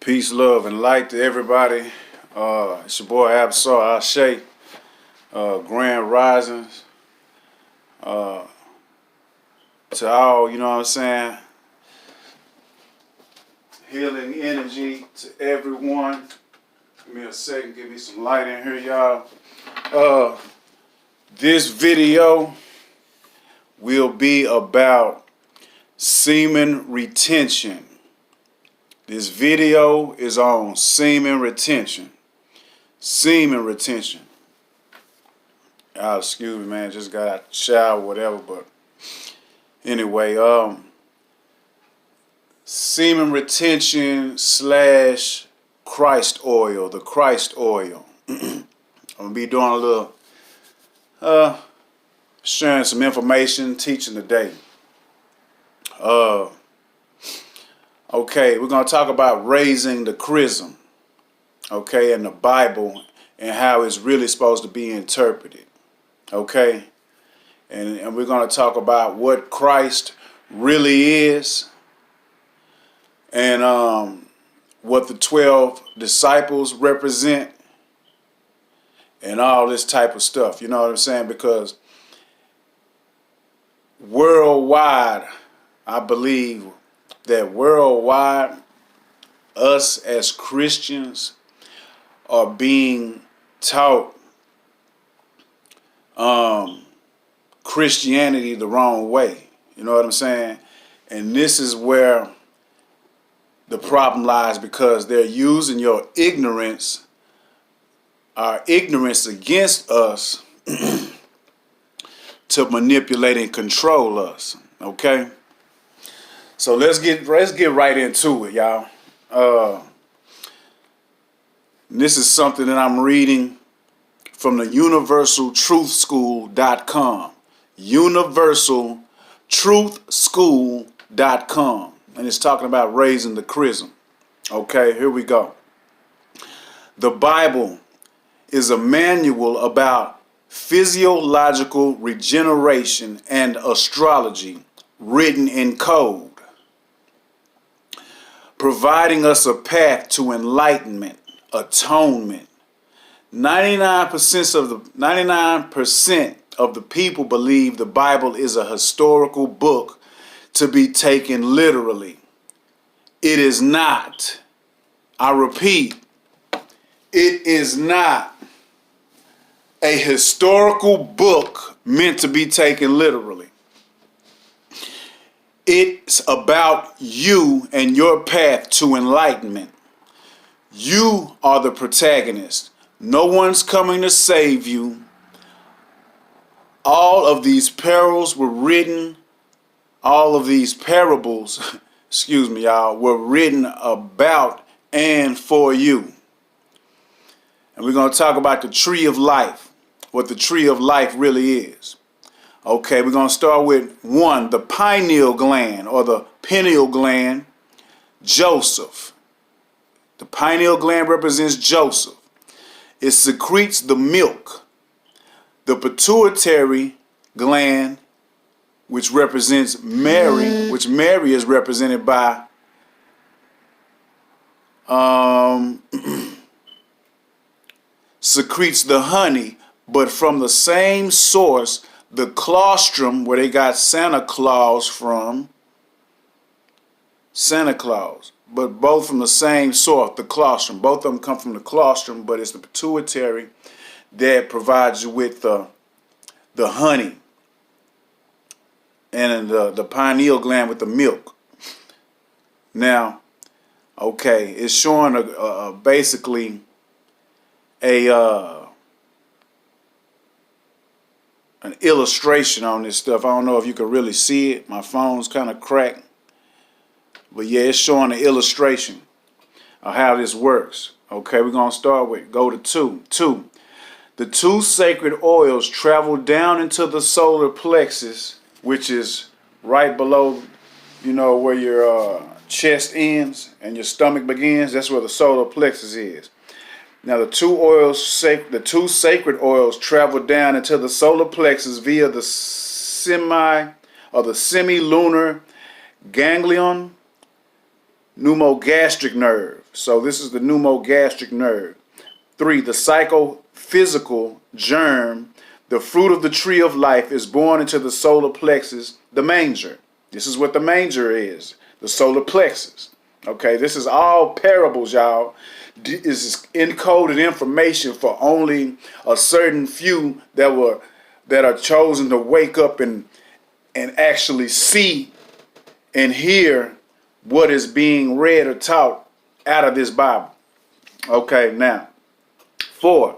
Peace, love, and light to everybody. It's your boy Absol Ashe, Grand Risings. To all, you know what I'm saying? Healing energy to everyone. Give me a second, give me some light in here, y'all. This video will be about semen retention. This video is on semen retention. Semen retention. Excuse me, man. Just got out the shower, whatever. But anyway, semen retention / Christ oil. The Christ oil. I'm gonna be doing a little sharing some information, teaching today. Okay, we're going to talk about raising the chrism, okay, in the Bible and how it's really supposed to be interpreted, okay? And we're going to talk about what Christ really is and what the 12 disciples represent and all this type of stuff, you know what I'm saying? Because worldwide, I believe that worldwide, us as Christians are being taught Christianity the wrong way. You know what I'm saying? And this is where the problem lies, because they're using your ignorance, our ignorance against us to manipulate and control us. Okay? So let's get right into it, y'all. This is something that I'm reading from the universaltruthschool.com. universaltruthschool.com. And it's talking about raising the chrism. Okay, here we go. The Bible is a manual about physiological regeneration and astrology written in code, providing us a path to enlightenment, atonement. 99% of the people believe the Bible is a historical book to be taken literally. It is not. I repeat, it is not a historical book meant to be taken literally. It's about you and your path to enlightenment. You are the protagonist. No one's coming to save you. All of these perils were written, all of these parables, excuse me, y'all, were written about and for you. And we're going to talk about the tree of life, what the tree of life really is. Okay, we're going to start with 1, the pineal gland or the pineal gland, Joseph. The pineal gland represents Joseph. It secretes the milk. The pituitary gland, which represents Mary, which Mary is represented by secretes the honey, but from the same source. The claustrum, where they got Santa Claus from, Santa Claus, but both from the same source, the claustrum. Both of them come from the claustrum, but it's the pituitary that provides you with the honey, and the pineal gland with the milk. Now, okay, it's showing basically an illustration on this stuff. I don't know if you can really see it. My phone's kind of cracked. But yeah, it's showing an illustration of how this works. Okay, we're going to start with, go to 2. 2. The 2 sacred oils travel down into the solar plexus, which is right below, you know, where your chest ends and your stomach begins. That's where the solar plexus is. Now the 2 sacred oils travel down into the solar plexus via the semilunar ganglion, pneumogastric nerve. So this is the pneumogastric nerve. 3, the psychophysical germ. The fruit of the tree of life is born into the solar plexus, the manger. This is what the manger is, the solar plexus. Okay, this is all parables, y'all. This is encoded information for only a certain few that are chosen to wake up and actually see and hear what is being read or taught out of this Bible. Okay, now 4,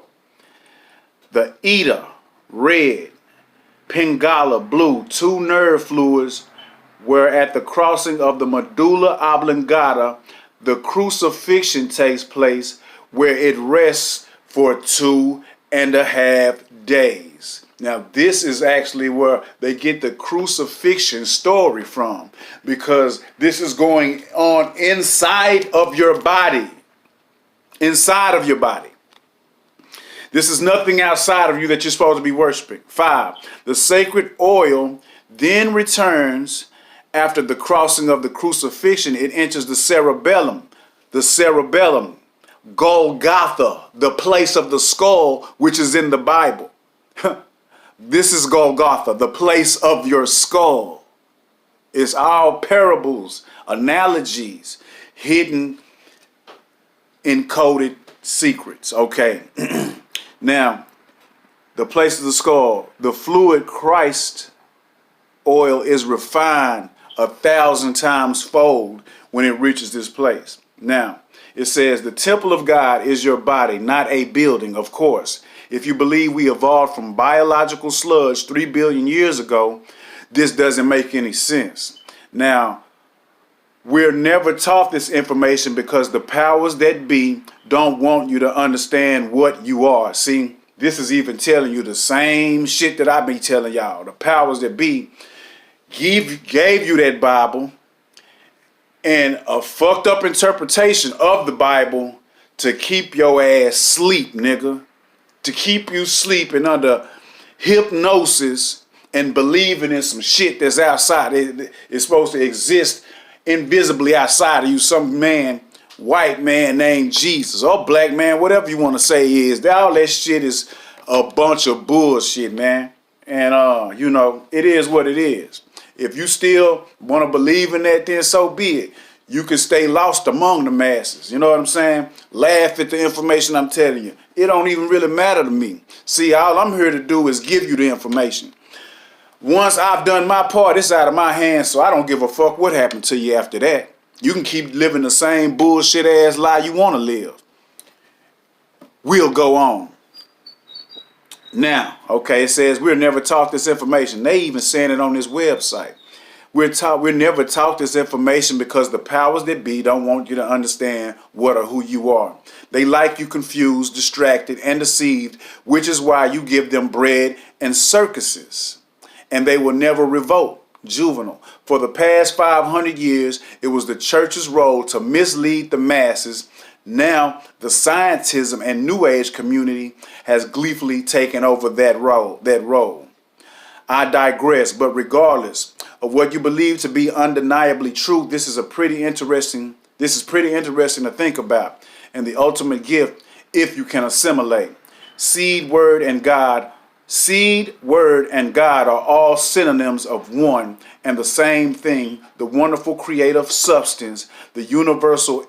the Eta, red, Pingala, blue, 2 nerve fluids where at the crossing of the medulla oblongata, the crucifixion takes place, where it rests for 2.5 days. Now, this is actually where they get the crucifixion story from, because this is going on inside of your body. Inside of your body. This is nothing outside of you that you're supposed to be worshiping. 5, the sacred oil then returns. After the crossing of the crucifixion, it enters the cerebellum. The cerebellum, Golgotha, the place of the skull, which is in the Bible. This is Golgotha, the place of your skull. It's all parables, analogies, hidden, encoded secrets. Okay. Now, the place of the skull, the fluid Christ oil is refined 1,000 times fold when it reaches this place. Now, it says the temple of God is your body, not a building, of course. If you believe we evolved from biological sludge 3 billion years ago, this doesn't make any sense. Now, we're never taught this information because the powers that be don't want you to understand what you are. See, this is even telling you the same shit that I be telling y'all. The powers that be gave you that Bible and a fucked up interpretation of the Bible to keep your ass sleep, nigga. To keep you sleeping under hypnosis and believing in some shit that's outside. It's supposed to exist invisibly outside of you. Some man, white man named Jesus, or black man, whatever you want to say is. All that shit is a bunch of bullshit, man. And, you know, it is what it is. If you still want to believe in that, then so be it. You can stay lost among the masses. You know what I'm saying? Laugh at the information I'm telling you. It don't even really matter to me. See, all I'm here to do is give you the information. Once I've done my part, it's out of my hands, so I don't give a fuck what happened to you after that. You can keep living the same bullshit ass lie you want to live. We'll go on. Now, okay, it says we're never taught this information. They even saying it on this website. We're never taught this information because the powers that be don't want you to understand what or who you are. They like you confused, distracted, and deceived, which is why you give them bread and circuses. And they will never revolt. Juvenile. For the past 500 years, it was the church's role to mislead the masses. Now, the scientism and New Age community has gleefully taken over that role. I digress, but regardless of what you believe to be undeniably true, this is pretty interesting to think about. And the ultimate gift, if you can assimilate. Seed, word, and God are all synonyms of one and the same thing, the wonderful creative substance, the universal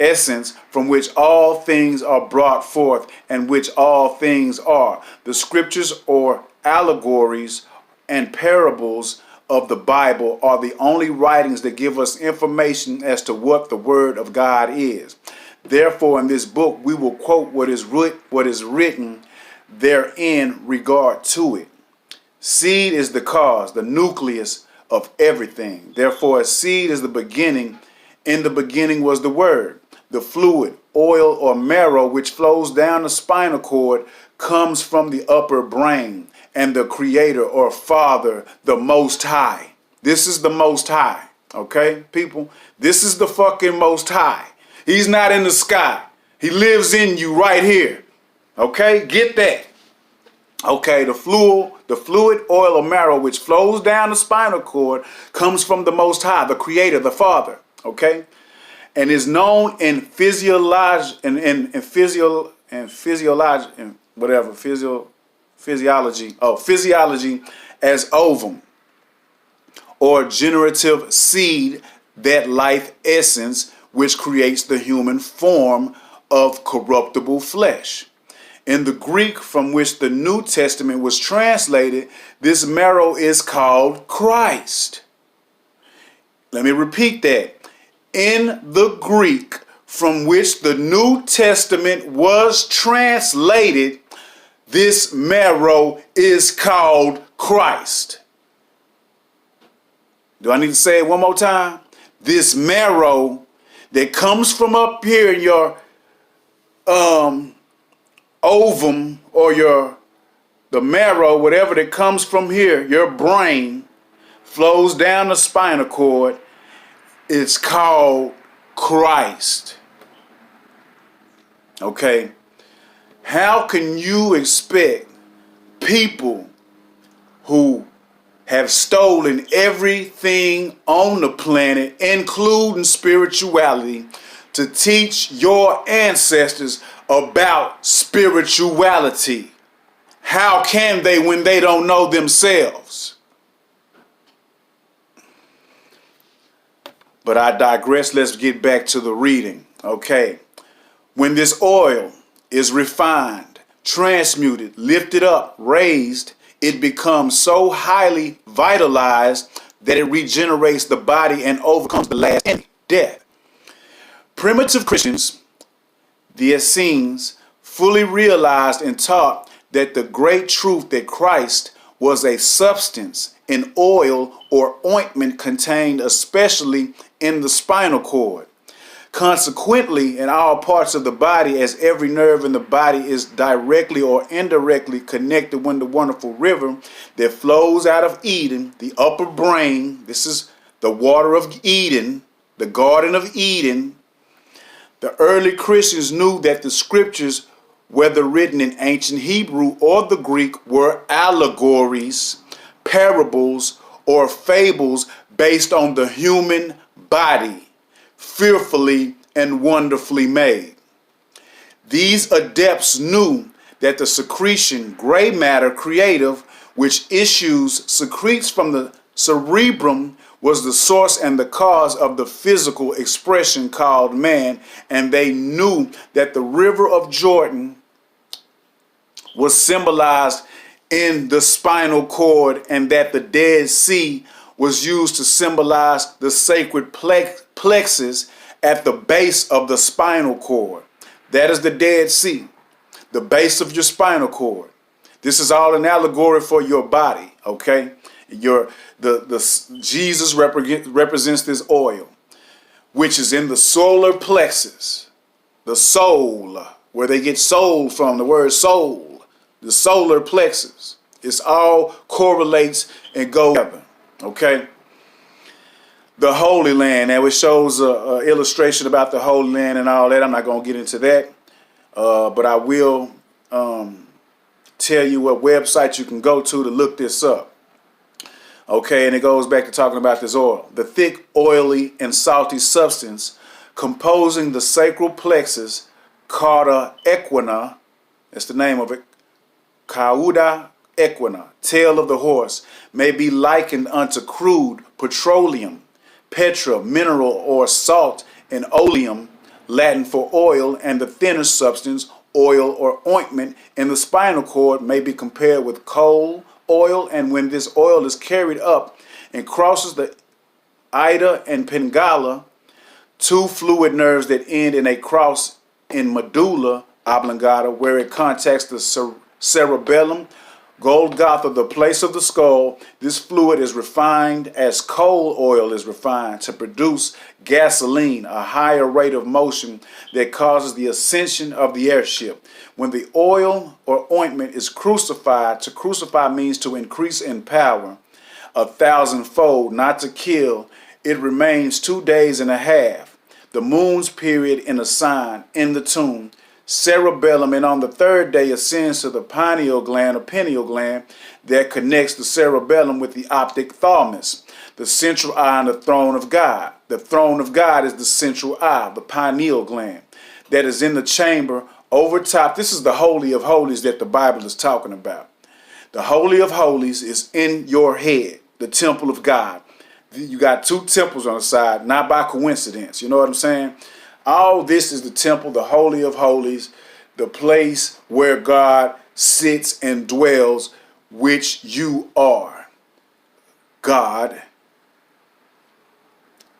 essence from which all things are brought forth and which all things are. The scriptures or allegories and parables of the Bible are the only writings that give us information as to what the Word of God is. Therefore, in this book, we will quote what is written therein regard to it. Seed is the cause, the nucleus of everything. Therefore, a seed is the beginning. In the beginning was the Word. The fluid, oil, or marrow which flows down the spinal cord comes from the upper brain and the Creator or Father, the Most High. This is the Most High. Okay, people? This is the fucking Most High. He's not in the sky. He lives in you right here. Okay? Get that. Okay, the fluid, oil, or marrow which flows down the spinal cord comes from the Most High, the Creator, the Father. Okay, and is known in physiology as ovum, or generative seed, that life essence which creates the human form of corruptible flesh. In the Greek from which the New Testament was translated, this marrow is called Christ. Let me repeat that. In the Greek from which the New Testament was translated, this marrow is called Christ. Do I need to say it one more time? This marrow that comes from up here in your ovum, or the marrow, whatever that comes from here, your brain, flows down the spinal cord. It's called Christ. Okay? How can you expect people who have stolen everything on the planet, including spirituality, to teach your ancestors about spirituality? How can they when they don't know themselves? But I digress. Let's get back to the reading. Okay. When this oil is refined, transmuted, lifted up, raised, it becomes so highly vitalized that it regenerates the body and overcomes the last enemy, death. Primitive Christians, the Essenes, fully realized and taught that the great truth that Christ was a substance, an oil or ointment contained especially in the spinal cord. Consequently, in all parts of the body, as every nerve in the body is directly or indirectly connected with the wonderful river that flows out of Eden, the upper brain. This is the water of Eden, the Garden of Eden. The early Christians knew that the scriptures, whether written in ancient Hebrew or the Greek, were allegories, parables, or fables based on the human body, fearfully and wonderfully made. These adepts knew that the secretion, gray matter creative, which secretes from the cerebrum, was the source and the cause of the physical expression called man, and they knew that the river of Jordan was symbolized in the spinal cord, and that the Dead Sea was used to symbolize the sacred plexus at the base of the spinal cord. That is the Dead Sea, the base of your spinal cord. This is all an allegory for your body, okay? Jesus represents this oil, which is in the solar plexus, the soul, where they get soul from, the word soul, the solar plexus. It's all correlates and goes together, okay? The Holy Land, now it shows an illustration about the Holy Land and all that. I'm not going to get into that, but I will tell you what website you can go to look this up. Okay, and it goes back to talking about this oil. The thick, oily, and salty substance composing the sacral plexus, cauda equina, that's the name of it, cauda equina, tail of the horse, may be likened unto crude petroleum, petra, mineral or salt, and oleum, Latin for oil, and the thinner substance, oil or ointment, in the spinal cord may be compared with coal, oil, and when this oil is carried up and crosses the ida and pingala, two fluid nerves that end in a cross in medulla oblongata, where it contacts the cerebellum, Golgotha, the place of the skull. This fluid is refined as coal oil is refined to produce gasoline, a higher rate of motion that causes the ascension of the airship. When the oil or ointment is crucified, to crucify means to increase in power 1,000-fold, not to kill. It remains 2 days and a half, the moon's period, in a sign in the tomb, cerebellum, and on the third day ascends to the pineal gland or pineal gland that connects the cerebellum with the optic thalamus, the central eye, and the throne of God. The throne of God is the central eye, the pineal gland, that is in the chamber over top. This is the Holy of Holies that the Bible is talking about. The Holy of Holies is in your head, the temple of God. You got two temples on the side, not by coincidence. You know what I'm saying? All this is the temple, the Holy of Holies, the place where God sits and dwells, which you are. God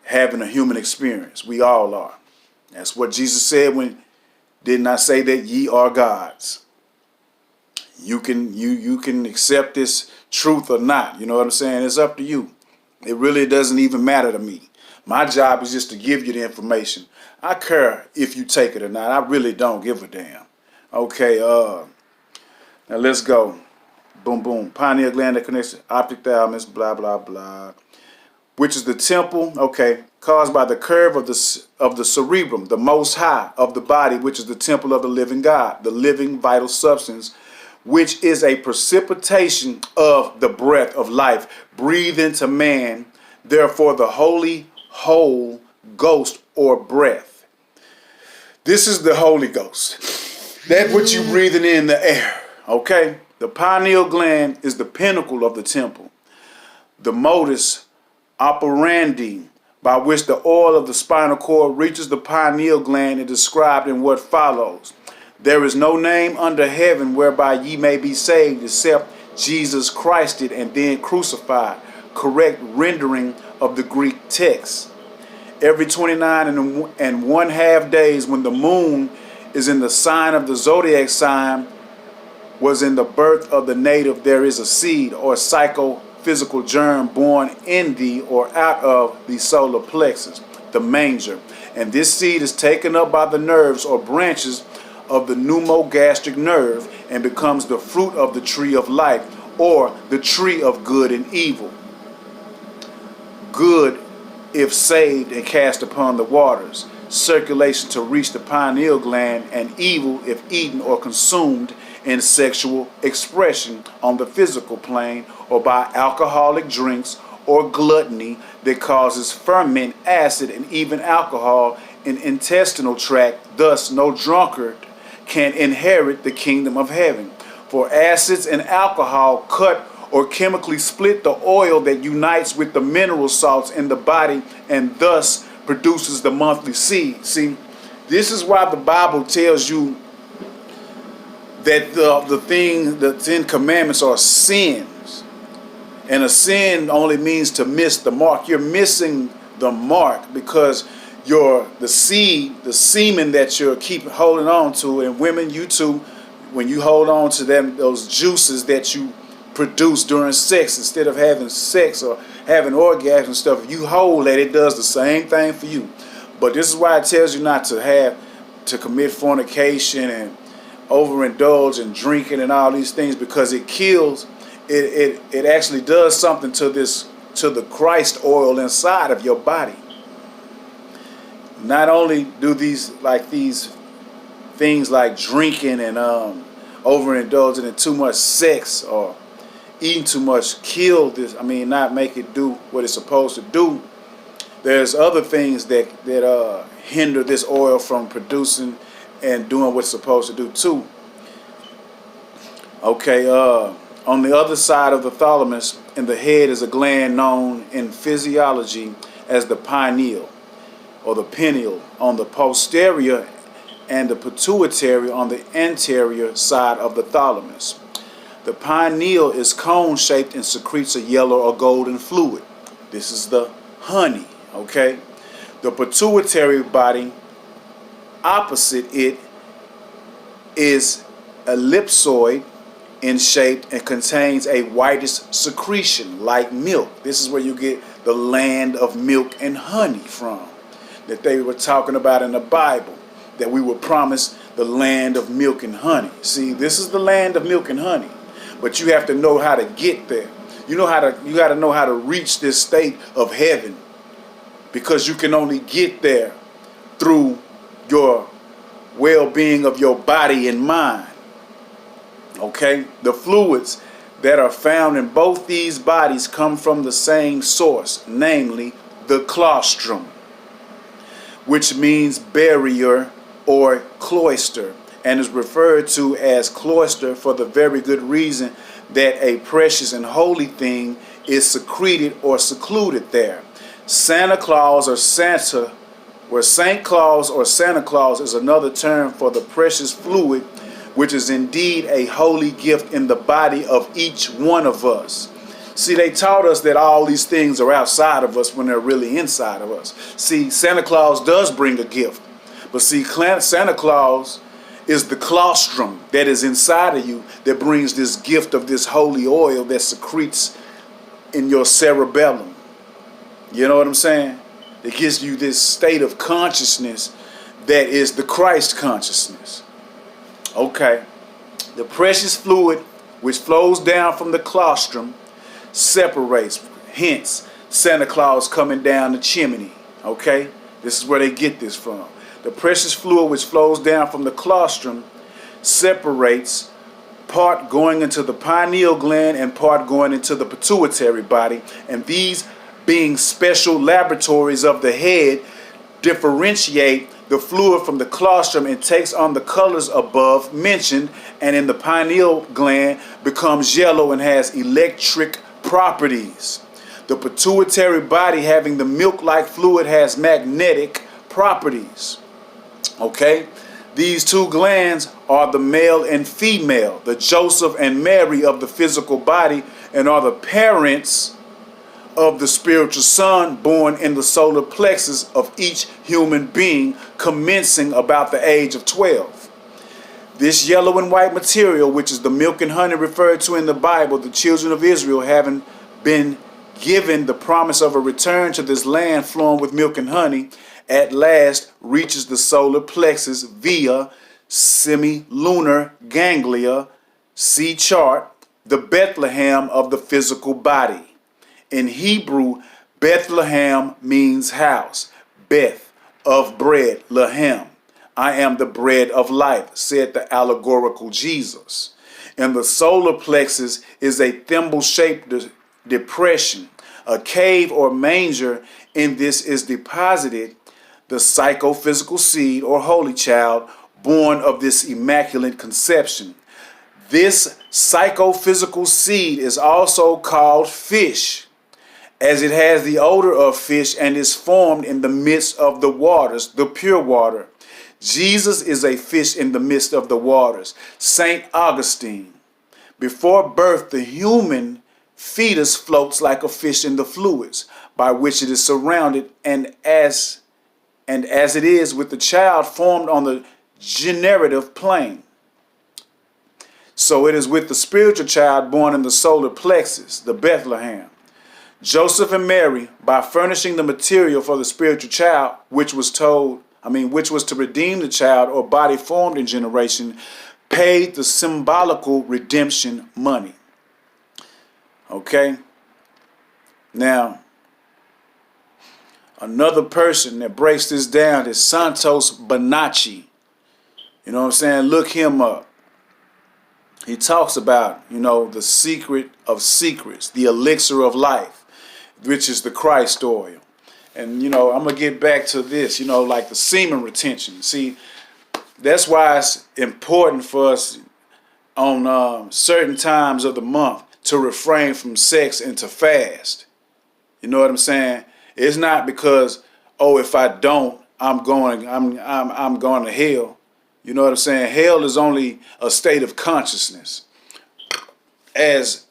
having a human experience. We all are. That's what Jesus said when did not say that ye are gods. You can accept this truth or not. You know what I'm saying? It's up to you. It really doesn't even matter to me. My job is just to give you the information. I care if you take it or not. I really don't give a damn. Okay, now let's go. Boom, boom. Pineal gland that connects to optic thalamus, blah, blah, blah. Which is the temple, okay, caused by the curve of the cerebrum, the most high of the body, which is the temple of the living God, the living vital substance, which is a precipitation of the breath of life breathed into man, therefore the holy whole ghost or breath. This is the Holy Ghost. That what you breathing in the air, okay? The pineal gland is the pinnacle of the temple. The modus operandi by which the oil of the spinal cord reaches the pineal gland is described in what follows. There is no name under heaven whereby ye may be saved except Jesus Christ it and then crucified. Correct rendering of the Greek text. Every 29 and one half days when the moon is in the sign of the zodiac sign was in the birth of the native, there is a seed or psychophysical germ born in thee or out of the solar plexus, the manger. And this seed is taken up by the nerves or branches of the pneumogastric nerve and becomes the fruit of the tree of life or the tree of good and evil. Good if saved and cast upon the waters, circulation to reach the pineal gland, and evil if eaten or consumed in sexual expression on the physical plane or by alcoholic drinks or gluttony that causes ferment, acid, and even alcohol in intestinal tract. Thus no drunkard can inherit the kingdom of heaven. For acids and alcohol cut or chemically split the oil that unites with the mineral salts in the body and thus produces the monthly seed. See, this is why the Bible tells you that the 10 commandments are sins. And a sin only means to miss the mark. You're missing the mark because the seed, the semen that you're holding on to, and women, you too, when you hold on to them, those juices that you produce during sex, instead of having sex or having orgasms and stuff, if you hold that, it does the same thing for you. But this is why it tells you not to commit fornication and overindulge in drinking and all these things, because it kills. It actually does something to the Christ oil inside of your body. Not only do these things like drinking and overindulging in too much sex or eating too much kill this, not make it do what it's supposed to do. There's other things that hinder this oil from producing and doing what it's supposed to do too. Okay, on the other side of the thalamus in the head is a gland known in physiology as the pineal or the pineal on the posterior and the pituitary on the anterior side of the thalamus. The pineal is cone-shaped and secretes a yellow or golden fluid. This is the honey, okay? The pituitary body opposite it is ellipsoid in shape and contains a whitish secretion like milk. This is where you get the land of milk and honey from, that they were talking about in the Bible, that we were promised the land of milk and honey. See, this is the land of milk and honey, but you have to know how to get there. You got to know how to reach this state of heaven, because you can only get there through your well-being of your body and mind. Okay? The fluids that are found in both these bodies come from the same source, namely the claustrum, which means barrier or cloister, and is referred to as cloister for the very good reason that a precious and holy thing is secreted or secluded there. Santa Claus or Santa, where Saint Claus or Santa Claus is another term for the precious fluid, which is indeed a holy gift in the body of each one of us. See, they taught us that all these things are outside of us when they're really inside of us. See, Santa Claus does bring a gift, but see, Santa Claus is the claustrum that is inside of you that brings this gift of this holy oil that secretes in your cerebellum. You know what I'm saying? It gives you this state of consciousness that is the Christ consciousness. Okay. The precious fluid which flows down from the claustrum separates, hence Santa Claus coming down the chimney. Okay? This is where they get this from. The precious fluid which flows down from the claustrum separates, part going into the pineal gland and part going into the pituitary body, and these being special laboratories of the head differentiate the fluid from the claustrum and takes on the colors above mentioned, and in the pineal gland becomes yellow and has electric properties. The pituitary body, having the milk-like fluid, has magnetic properties. Okay? These two glands are the male and female, the Joseph and Mary of the physical body, and are the parents of the spiritual son born in the solar plexus of each human being, commencing about the age of 12. This yellow and white material, which is the milk and honey referred to in the Bible, the children of Israel, having been given the promise of a return to this land flowing with milk and honey, at last reaches the solar plexus via semilunar ganglia, see chart, the Bethlehem of the physical body. In Hebrew, Bethlehem means house. Beth, of bread, Lahem. I am the bread of life, said the allegorical Jesus. And the solar plexus is a thimble-shaped depression, a cave or manger. In this is deposited the psychophysical seed or holy child born of this immaculate conception. This psychophysical seed is also called fish, as it has the odor of fish and is formed in the midst of the waters, the pure water. Jesus is a fish in the midst of the waters. St. Augustine. Before birth, the human fetus floats like a fish in the fluids by which it is surrounded, and as it is with the child formed on the generative plane, so it is with the spiritual child born in the solar plexus, the Bethlehem. Joseph and Mary, by furnishing the material for the spiritual child, which was to redeem the child or body formed in generation, paid the symbolical redemption money. Okay? Now, another person that breaks this down is Santos Bonacci. You know what I'm saying? Look him up. He talks about, the secret of secrets, the elixir of life, which is the Christ oil. And, I'm going to get back to this, like the semen retention. See, that's why it's important for us on certain times of the month to refrain from sex and to fast. You know what I'm saying? It's not because, if I don't, I'm going to hell. You know what I'm saying? Hell is only a state of consciousness, as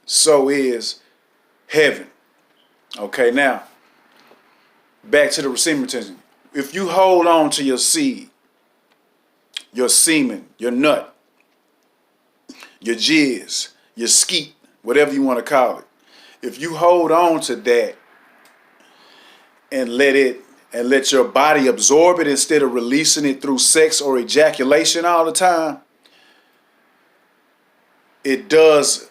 so is heaven. Okay, now, back to the semen retention. If you hold on to your seed, your semen, your nut, your jizz, your skeet, whatever you want to call it, if you hold on to that and let your body absorb it instead of releasing it through sex or ejaculation all the time, it does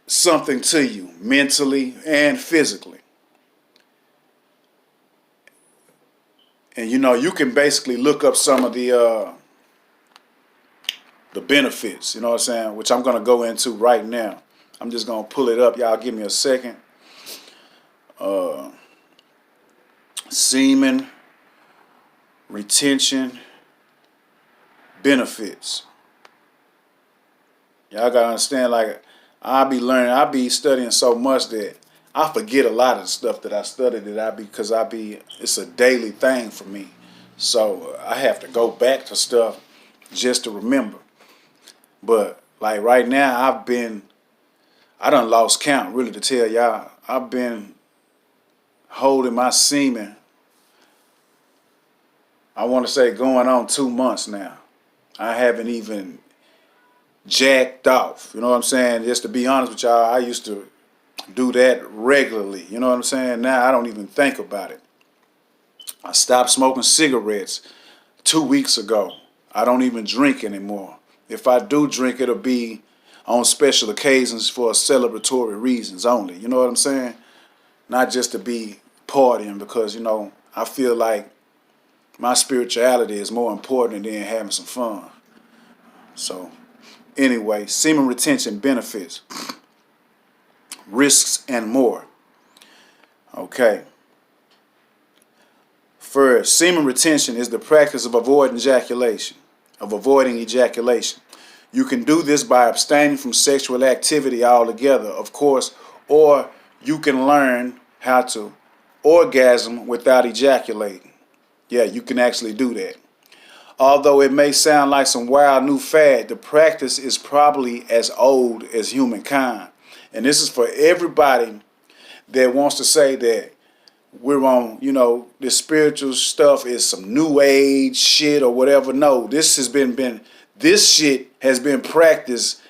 something to you mentally and physically. And you can basically look up some of the benefits, you know what I'm saying, which I'm gonna go into right now. I'm just gonna pull it up. Y'all give me a second. Semen retention benefits. Y'all gotta understand, like, I be studying so much that I forget a lot of the stuff that I studied because it's a daily thing for me. So I have to go back to stuff just to remember. But like right now, I done lost count, really, to tell y'all. I've been holding my semen, I want to say going on 2 months now. I haven't even jacked off. You know what I'm saying? Just to be honest with y'all, I used to do that regularly. You know what I'm saying? Now I don't even think about it. I stopped smoking cigarettes 2 weeks ago. I don't even drink anymore. If I do drink, it'll be on special occasions for celebratory reasons only. You know what I'm saying? Not just to be partying, because, I feel like my spirituality is more important than having some fun. So, anyway, semen retention benefits, risks, and more. Okay. First, semen retention is the practice of avoiding ejaculation. You can do this by abstaining from sexual activity altogether, of course, or you can learn how to orgasm without ejaculating. Yeah, you can actually do that. Although it may sound like some wild new fad, the practice is probably as old as humankind. And this is for everybody that wants to say that we're on, this spiritual stuff is some new age shit or whatever. No, this shit has been practiced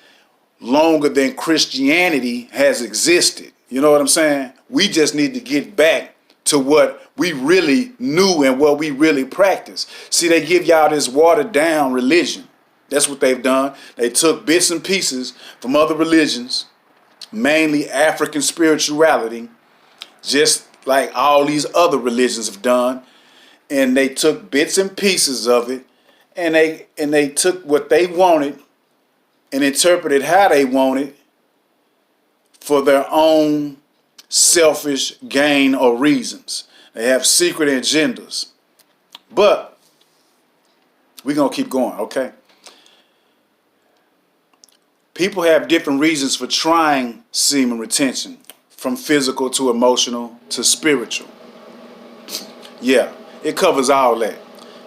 longer than Christianity has existed. You know what I'm saying? We just need to get back to what we really knew and what we really practiced. See, they give y'all this watered down religion. That's what they've done. They took bits and pieces from other religions, mainly African spirituality, just like all these other religions have done, and they took bits and pieces of it, and they took what they wanted and interpreted how they wanted for their own selfish gain or reasons. They have secret agendas. But we're going to keep going, okay? People have different reasons for trying semen retention, from physical to emotional to spiritual. Yeah, it covers all that.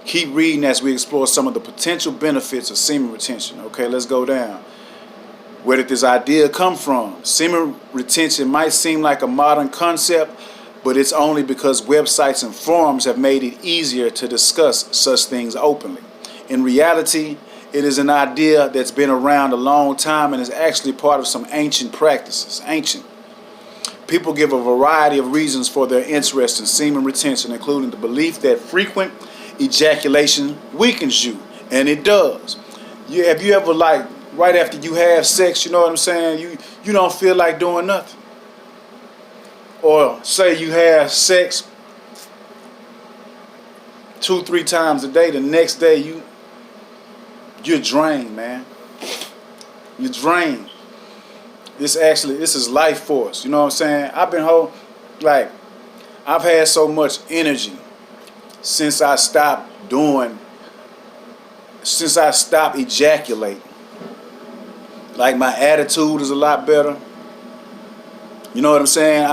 Keep reading as we explore some of the potential benefits of semen retention. Okay, let's go down. Where did this idea come from? Semen retention might seem like a modern concept, but it's only because websites and forums have made it easier to discuss such things openly. In reality, it is an idea that's been around a long time and is actually part of some ancient practices. People give a variety of reasons for their interest in semen retention, including the belief that frequent ejaculation weakens you, and it does. Have you ever, like, right after you have sex, you know what I'm saying, you don't feel like doing nothing? Or say you have sex 2-3 times a day, the next day you're drained, man. You're drained. This is life force, you know what I'm saying? I've had so much energy since I stopped ejaculating. Like, my attitude is a lot better. You know what I'm saying?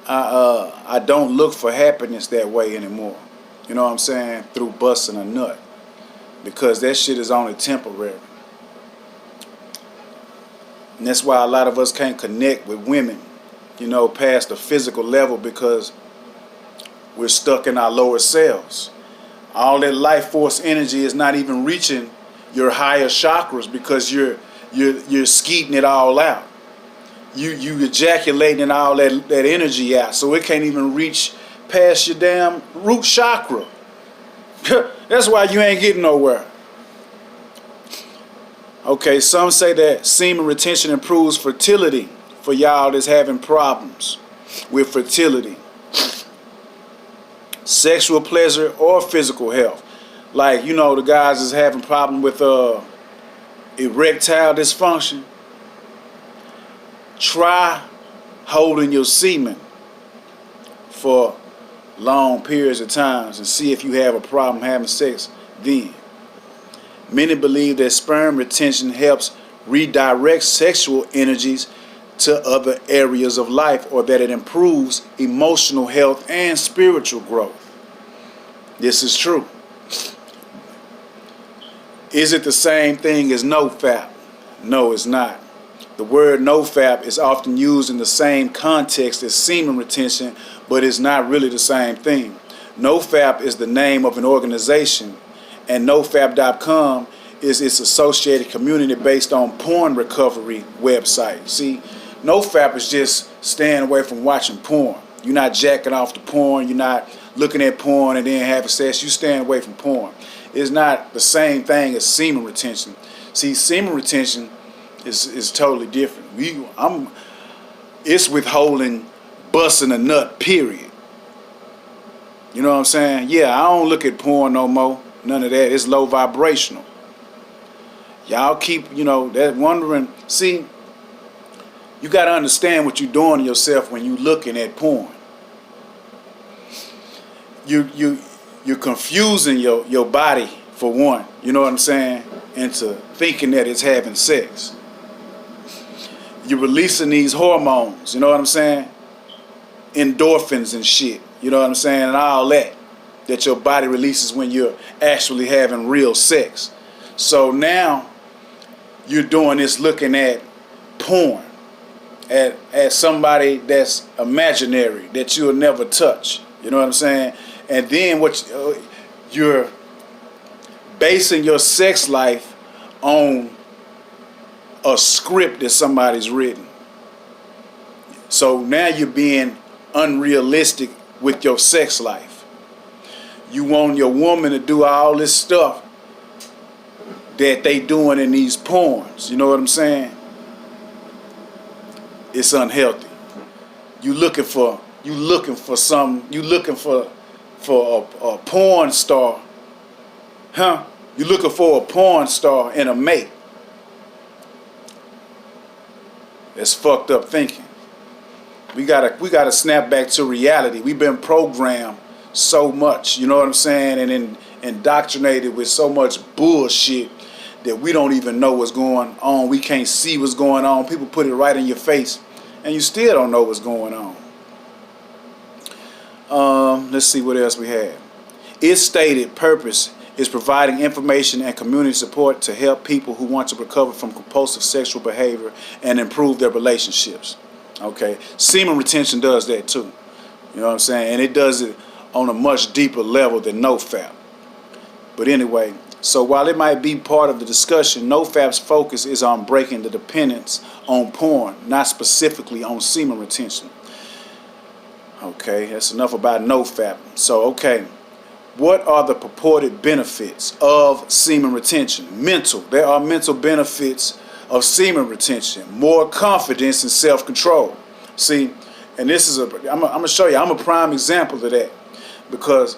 I don't look for happiness that way anymore. You know what I'm saying? Through busting a nut. Because that shit is only temporary. And that's why a lot of us can't connect with women, past the physical level, because we're stuck in our lower selves. All that life force energy is not even reaching your higher chakras, because you're skeeting it all out. You ejaculating all that energy out, so it can't even reach past your damn root chakra. That's why you ain't getting nowhere. Okay, some say that semen retention improves fertility for y'all that's having problems with fertility. sexual pleasure, or physical health. Like, you know, the guys is having problem with erectile dysfunction. Try holding your semen for long periods of times and see if you have a problem having sex then. Many believe that sperm retention helps redirect sexual energies to other areas of life, or that it improves emotional health and spiritual growth. This is true. Is it the same thing as nofap? No, it's not. The word nofap is often used in the same context as semen retention, but it's not really the same thing. Nofap is the name of an organization, and nofap.com is its associated community based on porn recovery website. See, nofap is just staying away from watching porn. You're not jacking off the porn. You're not looking at porn and then having sex. You're staying away from porn. It's not the same thing as semen retention. See, semen retention is totally different. It's withholding busting a nut, period. You know what I'm saying? Yeah, I don't look at porn no more. None of that. It's low vibrational. Y'all keep, that wondering. See, you got to understand what you're doing to yourself when you're looking at porn. You're confusing your body, for one, you know what I'm saying, into thinking that it's having sex. You're releasing these hormones, you know what I'm saying, endorphins and shit, you know what I'm saying, and all that your body releases when you're actually having real sex. So now you're doing this looking at porn, at somebody that's imaginary, that you'll never touch, you know what I'm saying. And then you're basing your sex life on a script that somebody's written. So now you're being unrealistic with your sex life. You want your woman to do all this stuff that they doing in these porns. You know what I'm saying? It's unhealthy. You looking for a porn star, huh? You're looking for a porn star and a mate. That's fucked up thinking. We gotta snap back to reality. We've been programmed so much, you know what I'm saying, and indoctrinated with so much bullshit that we don't even know what's going on. We can't see what's going on. People put it right in your face, and you still don't know what's going on. Let's see what else we have. Its stated purpose is providing information and community support to help people who want to recover from compulsive sexual behavior and improve their relationships. Okay, semen retention does that too. You know what I'm saying? And it does it on a much deeper level than nofap. But anyway, so while it might be part of the discussion, nofap's focus is on breaking the dependence on porn, not specifically on semen retention. Okay, that's enough about nofap. So, okay, what are the purported benefits of semen retention? Mental. There are mental benefits of semen retention. More confidence and self-control. See, and this is I'm going to show you. I'm a prime example of that. Because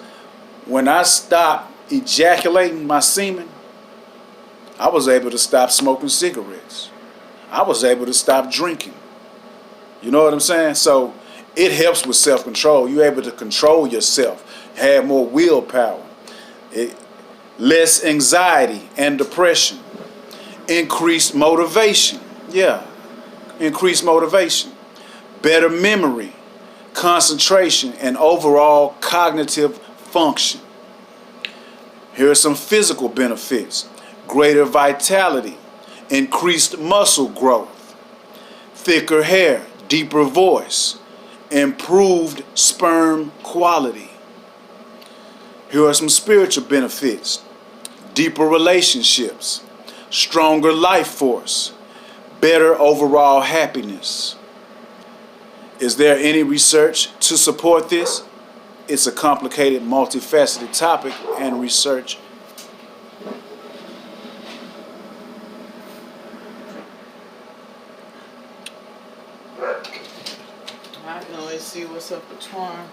when I stopped ejaculating my semen, I was able to stop smoking cigarettes. I was able to stop drinking. You know what I'm saying? So it helps with self-control. You're able to control yourself, have more willpower, less anxiety and depression, increased motivation. Yeah, increased motivation, better memory, concentration, and overall cognitive function. Here are some physical benefits: greater vitality, increased muscle growth, thicker hair, deeper voice, improved sperm quality. Here are some spiritual benefits: deeper relationships, stronger life force, better overall happiness. Is there any research to support this? It's a complicated, multifaceted topic, and research I can always see what's up with Twan.